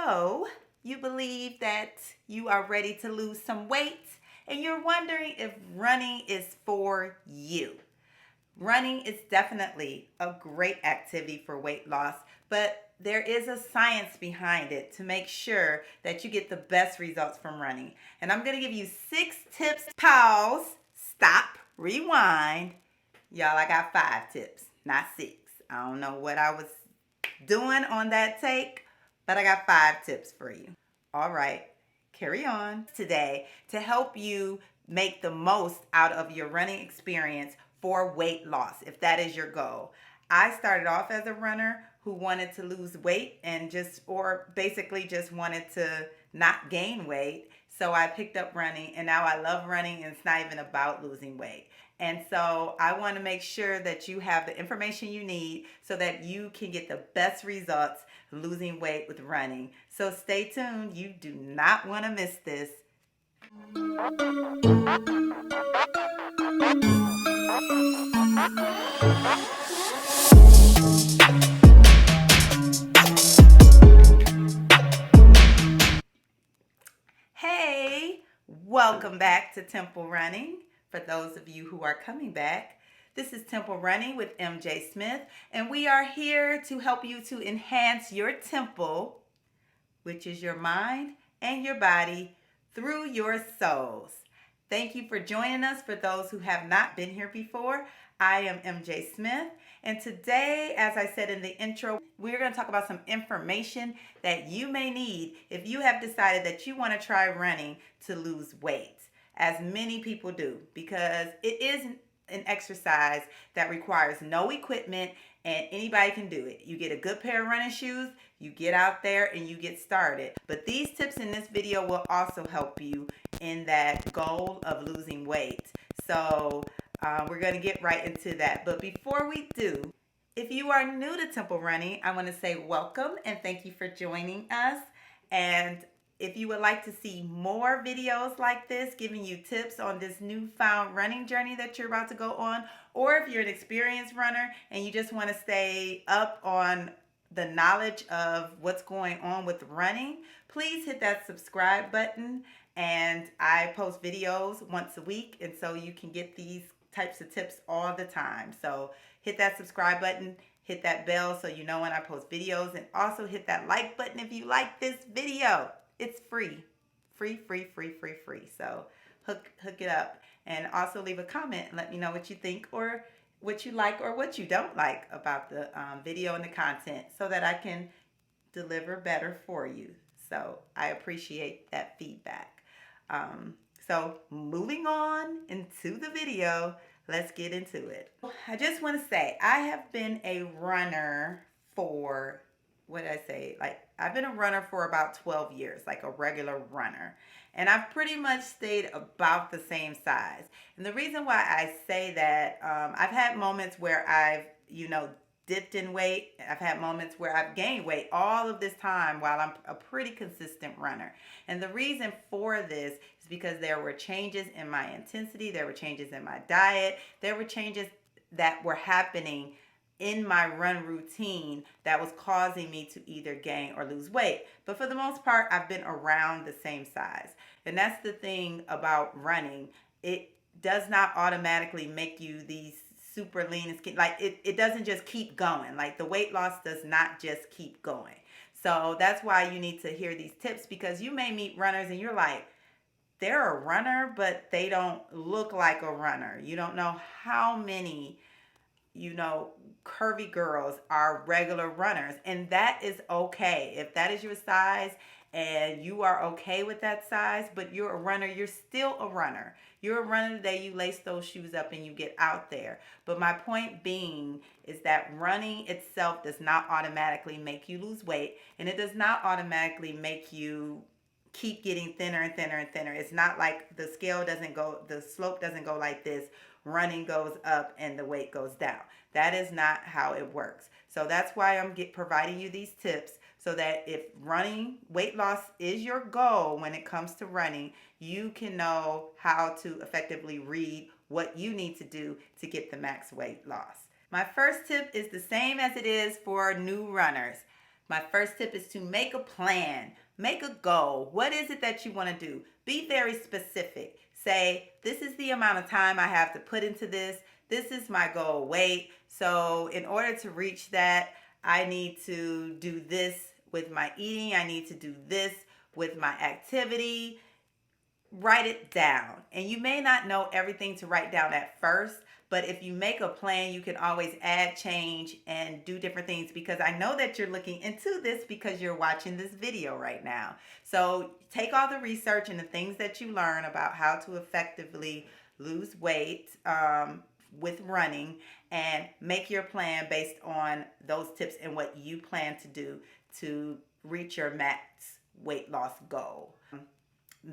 So, you believe that you are ready to lose some weight and you're wondering if running is for you. Running is definitely a great activity for weight loss, but there is a science behind it to make sure that you get the best results from running. And I'm going to give you 6 tips. Pause, stop, rewind. Y'all, I got 5 tips, not 6. I don't know what I was doing on that take, but I got 5 tips for you. All right, carry on today to help you make the most out of your running experience for weight loss, if that is your goal. I started off as a runner who wanted to lose weight and basically just wanted to not gain weight. So I picked up running and now I love running and it's not even about losing weight. And so I want to make sure that you have the information you need so that you can get the best results losing weight with running. So stay tuned. You do not want to miss this. Hey, welcome back to Temple Running. For those of you who are coming back, this is Temple Running with MJ Smith, and we are here to help you to enhance your temple, which is your mind and your body, through your souls. Thank you for joining us. For those who have not been here before, I am MJ Smith, and today, as I said in the intro, we're going to talk about some information that you may need if you have decided that you want to try running to lose weight, as many people do, because it is an exercise that requires no equipment and anybody can do it. You get a good pair of running shoes, you get out there and you get started. But these tips in this video will also help you in that goal of losing weight. So we're going to get right into that. But before we do, if you are new to Temple Running, I want to say welcome and thank you for joining us. And if you would like to see more videos like this, giving you tips on this newfound running journey that you're about to go on, or if you're an experienced runner and you just want to stay up on the knowledge of what's going on with running, please hit that subscribe button. And I post videos once a week, and so you can get these types of tips all the time. So hit that subscribe button, hit that bell so you know when I post videos, and also hit that like button if you like this video. It's free. Free. So hook it up. And also leave a comment and let me know what you think or what you like or what you don't like about the video and the content so that I can deliver better for you. So I appreciate that feedback. So moving on into the video, let's get into it. I just want to say I have been a runner for, I've been a runner for about 12 years, like a regular runner. And I've pretty much stayed about the same size. And the reason why I say that, I've had moments where I've, dipped in weight. I've had moments where I've gained weight all of this time while I'm a pretty consistent runner. And the reason for this is because there were changes in my intensity, there were changes in my diet, there were changes that were happening in my run routine that was causing me to either gain or lose weight. But for the most part, I've been around the same size. And that's the thing about running. It does not automatically make you these super lean and skinny. Like it doesn't just keep going. Like the weight loss does not just keep going. So that's why you need to hear these tips, because you may meet runners and you're like, they're a runner, but they don't look like a runner. You don't know how many curvy girls are regular runners, and that is okay. If that is your size and you are okay with that size, but you're a runner, you're still a runner. You're a runner today, you lace those shoes up and you get out there. But my point being is that running itself does not automatically make you lose weight, and it does not automatically make you keep getting thinner and thinner and thinner. It's not like the slope doesn't go like this. Running goes up and the weight goes down. That is not how it works. So that's why I'm providing you these tips, so that if running, weight loss is your goal when it comes to running, you can know how to effectively read what you need to do to get the max weight loss. My first tip is the same as it is for new runners. My first tip is to make a plan, make a goal. What is it that you want to do? Be very specific. Say, this is the amount of time I have to put into this. This is my goal weight. So, in order to reach that, I need to do this with my eating. I need to do this with my activity. Write it down. And you may not know everything to write down at first, but if you make a plan, you can always add, change, and do different things, because I know that you're looking into this because you're watching this video right now. So take all the research and the things that you learn about how to effectively lose weight with running, and make your plan based on those tips and what you plan to do to reach your max weight loss goal.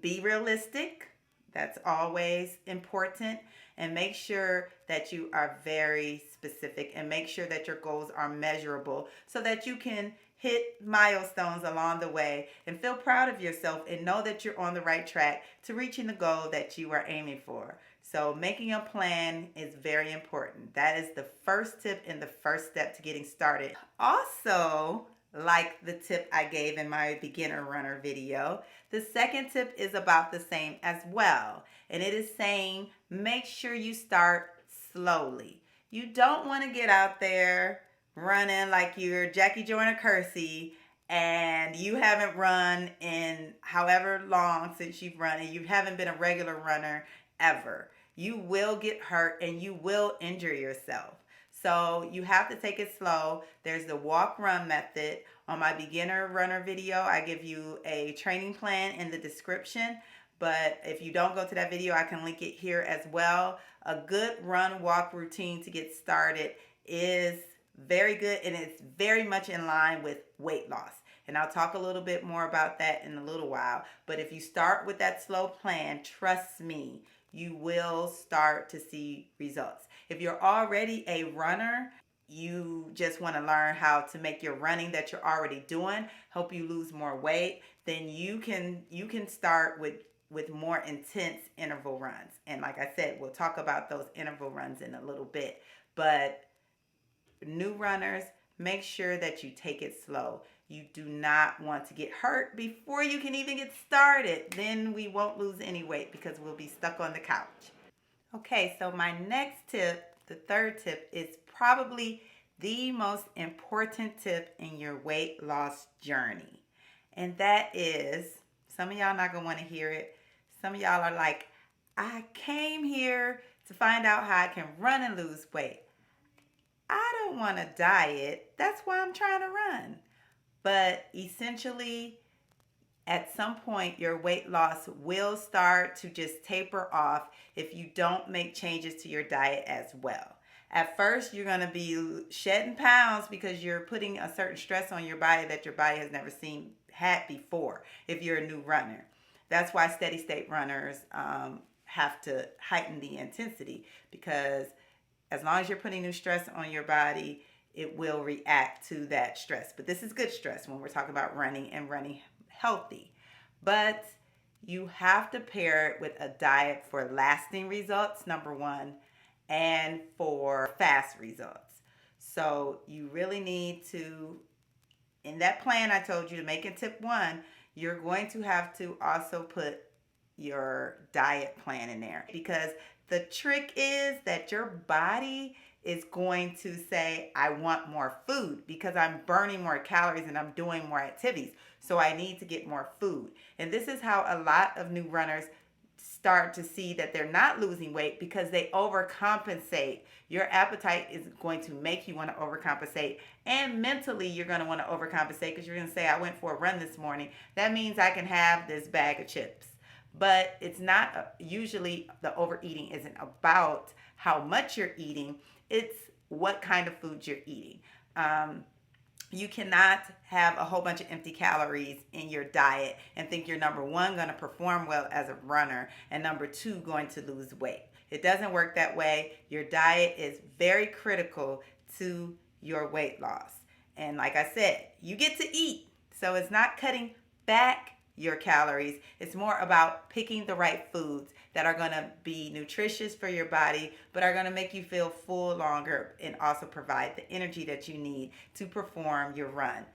Be realistic. That's always important. And make sure that you are very specific, and make sure that your goals are measurable so that you can hit milestones along the way and feel proud of yourself and know that you're on the right track to reaching the goal that you are aiming for. So making a plan is very important. That is the first tip and the first step to getting started. Also, like the tip I gave in my beginner runner video, the second tip is about the same as well. And it is saying, make sure you start slowly. You don't want to get out there running like you're Jackie Joyner Kersey and you haven't run in however long since you've run, and you haven't been a regular runner ever. You will get hurt and you will injure yourself. So you have to take it slow. There's the walk run method. On my beginner runner video, I give you a training plan in the description. But if you don't go to that video, I can link it here as well. A good run walk routine to get started is very good, and it's very much in line with weight loss. And I'll talk a little bit more about that in a little while. But if you start with that slow plan, trust me, you will start to see results. If you're already a runner, you just want to learn how to make your running that you're already doing help you lose more weight, then you can start with more intense interval runs. And like I said, we'll talk about those interval runs in a little bit. But new runners, make sure that you take it slow. You do not want to get hurt before you can even get started. Then we won't lose any weight because we'll be stuck on the couch. Okay, so my next tip, the third tip, is probably the most important tip in your weight loss journey. And that is, some of y'all not going to want to hear it. Some of y'all are like, I came here to find out how I can run and lose weight. I don't want to diet. That's why I'm trying to run. But essentially, at some point, your weight loss will start to just taper off if you don't make changes to your diet as well. At first, you're going to be shedding pounds because you're putting a certain stress on your body that your body has never had before if you're a new runner. That's why steady state runners have to heighten the intensity, because as long as you're putting new stress on your body, it will react to that stress. But this is good stress when we're talking about running and running healthy. But you have to pair it with a diet for lasting results, number one, and for fast results. So you really need to, in that plan I told you to make in tip one, you're going to have to also put your diet plan in there, because the trick is that your body is going to say, I want more food because I'm burning more calories and I'm doing more activities. So I need to get more food. And this is how a lot of new runners start to see that they're not losing weight, because they overcompensate. Your appetite is going to make you want to overcompensate. And mentally, you're going to want to overcompensate because you're going to say, I went for a run this morning. That means I can have this bag of chips. But it's not, usually the overeating isn't about how much you're eating. It's what kind of food you're eating. You cannot have a whole bunch of empty calories in your diet and think you're, number one, going to perform well as a runner, and number two, going to lose weight. It doesn't work that way. Your diet is very critical to your weight loss. And like I said, you get to eat. So it's not cutting back your calories. It's more about picking the right foods that are going to be nutritious for your body, but are going to make you feel full longer and also provide the energy that you need to perform your run.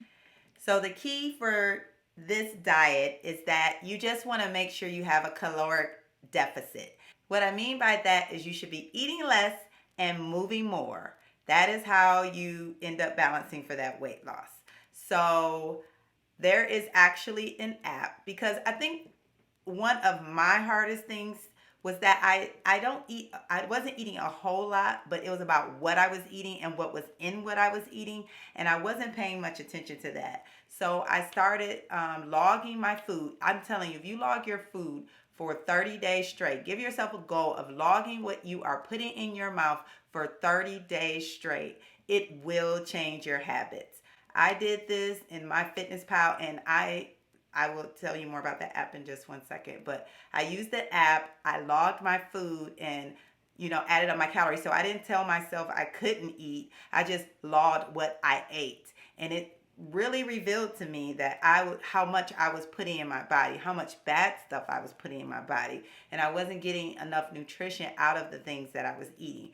So the key for this diet is that you just want to make sure you have a caloric deficit. What I mean by that is you should be eating less and moving more. That is how you end up balancing for that weight loss. So there is actually an app, because I think one of my hardest things was that I wasn't eating a whole lot, but it was about what I was eating and what was in what I was eating, and I wasn't paying much attention to that. So I started logging my food. I'm telling you, if you log your food for 30 days straight, give yourself a goal of logging what you are putting in your mouth for 30 days straight. It will change your habits. I did this in MyFitnessPal, and I will tell you more about that app in just one second. But I used the app, I logged my food, and added up my calories. So I didn't tell myself I couldn't eat. I just logged what I ate. And it really revealed to me that how much I was putting in my body, how much bad stuff I was putting in my body, and I wasn't getting enough nutrition out of the things that I was eating.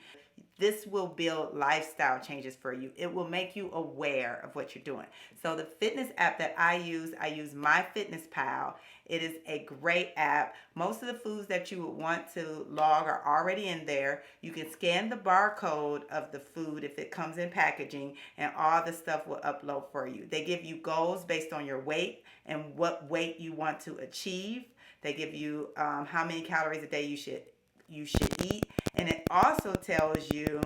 This will build lifestyle changes for you. It will make you aware of what you're doing. So the fitness app that I use MyFitnessPal. It is a great app. Most of the foods that you would want to log are already in there. You can scan the barcode of the food if it comes in packaging, and all the stuff will upload for you. They give you goals based on your weight and what weight you want to achieve. They give you how many calories a day you should eat, and it also tells you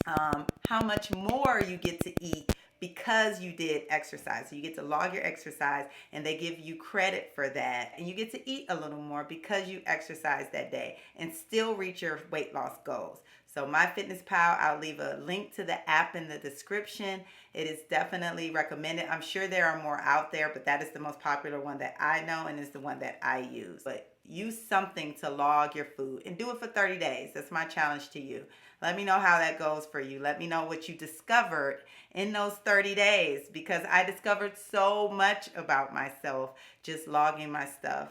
how much more you get to eat because you did exercise. So you get to log your exercise, and they give you credit for that, and you get to eat a little more because you exercised that day and still reach your weight loss goals. So MyFitnessPal, I'll leave a link to the app in the description. It is definitely recommended. I'm sure there are more out there, but that is the most popular one that I know, and is the one that I use. But use something to log your food and do it for 30 days. That's my challenge to you. Let me know how that goes for you. Let me know what you discovered in those 30 days, because I discovered so much about myself just logging my stuff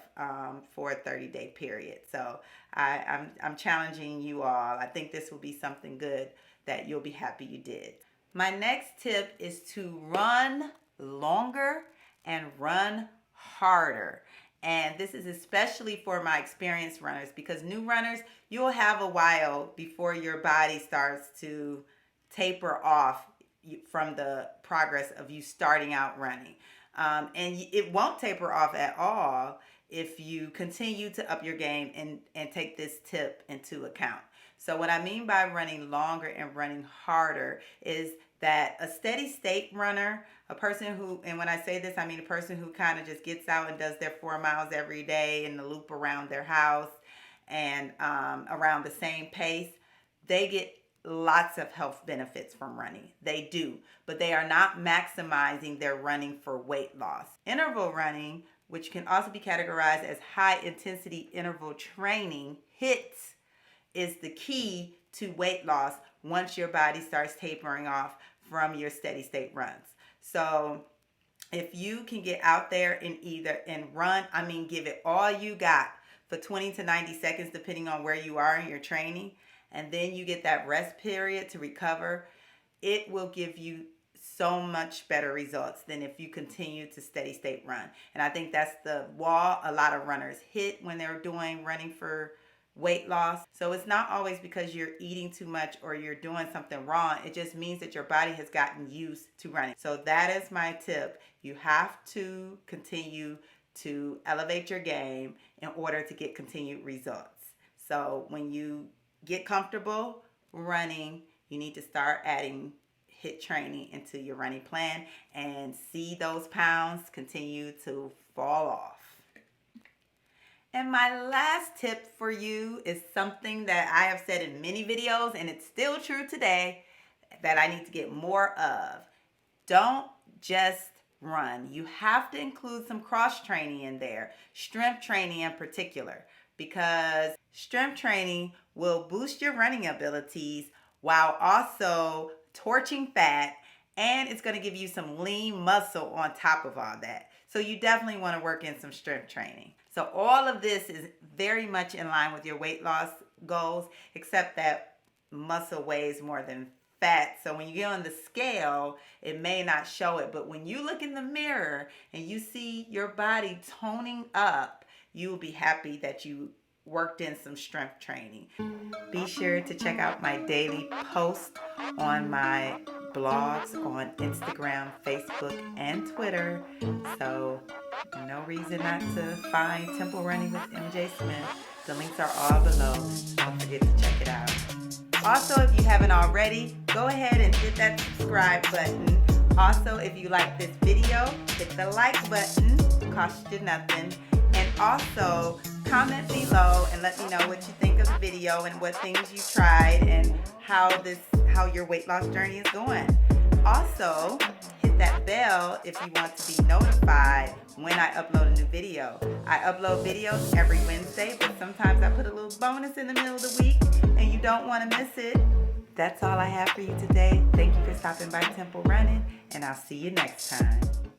for a 30-day period. So I'm challenging you all. I think this will be something good that you'll be happy you did. My next tip is to run longer and run harder. And this is especially for my experienced runners, because new runners, you'll have a while before your body starts to taper off from the progress of you starting out running. And it won't taper off at all if you continue to up your game and take this tip into account. So what I mean by running longer and running harder is that a steady state runner, a person who, and when I say this, I mean a person who kind of just gets out and does their 4 miles every day in the loop around their house and around the same pace, they get lots of health benefits from running. They do, but they are not maximizing their running for weight loss. Interval running, which can also be categorized as high intensity interval training, HIIT, is the key to weight loss once your body starts tapering off from your steady state runs. So if you can get out there and run, I mean, give it all you got for 20 to 90 seconds, depending on where you are in your training, and then you get that rest period to recover, it will give you so much better results than if you continue to steady state run. And I think that's the wall a lot of runners hit when they're running for weight loss. So it's not always because you're eating too much or you're doing something wrong. It just means that your body has gotten used to running. So that is my tip. You have to continue to elevate your game in order to get continued results. So when you get comfortable running, you need to start adding HIIT training into your running plan and see those pounds continue to fall off. And my last tip for you is something that I have said in many videos, and it's still true today, that I need to get more of. Don't just run. You have to include some cross training in there, strength training in particular, because strength training will boost your running abilities while also torching fat, and it's going to give you some lean muscle on top of all that. So you definitely want to work in some strength training. So all of this is very much in line with your weight loss goals, except that muscle weighs more than fat. So when you get on the scale, it may not show it. But when you look in the mirror and you see your body toning up, you will be happy that you worked in some strength training. Be sure to check out my daily posts on my blogs on Instagram, Facebook, and Twitter. So no reason not to find Temple Running with MJ Smith. The links are all below. Don't forget to check it out. Also, if you haven't already, go ahead and hit that subscribe button. Also, if you like this video, hit the like button. It costs you nothing. And also, comment below and let me know what you think of the video and what things you tried and how your weight loss journey is going. Also, hit that bell if you want to be notified when I upload a new video. I upload videos every Wednesday, but sometimes I put a little bonus in the middle of the week and you don't want to miss it. That's all I have for you today. Thank you for stopping by Temple Running, and I'll see you next time.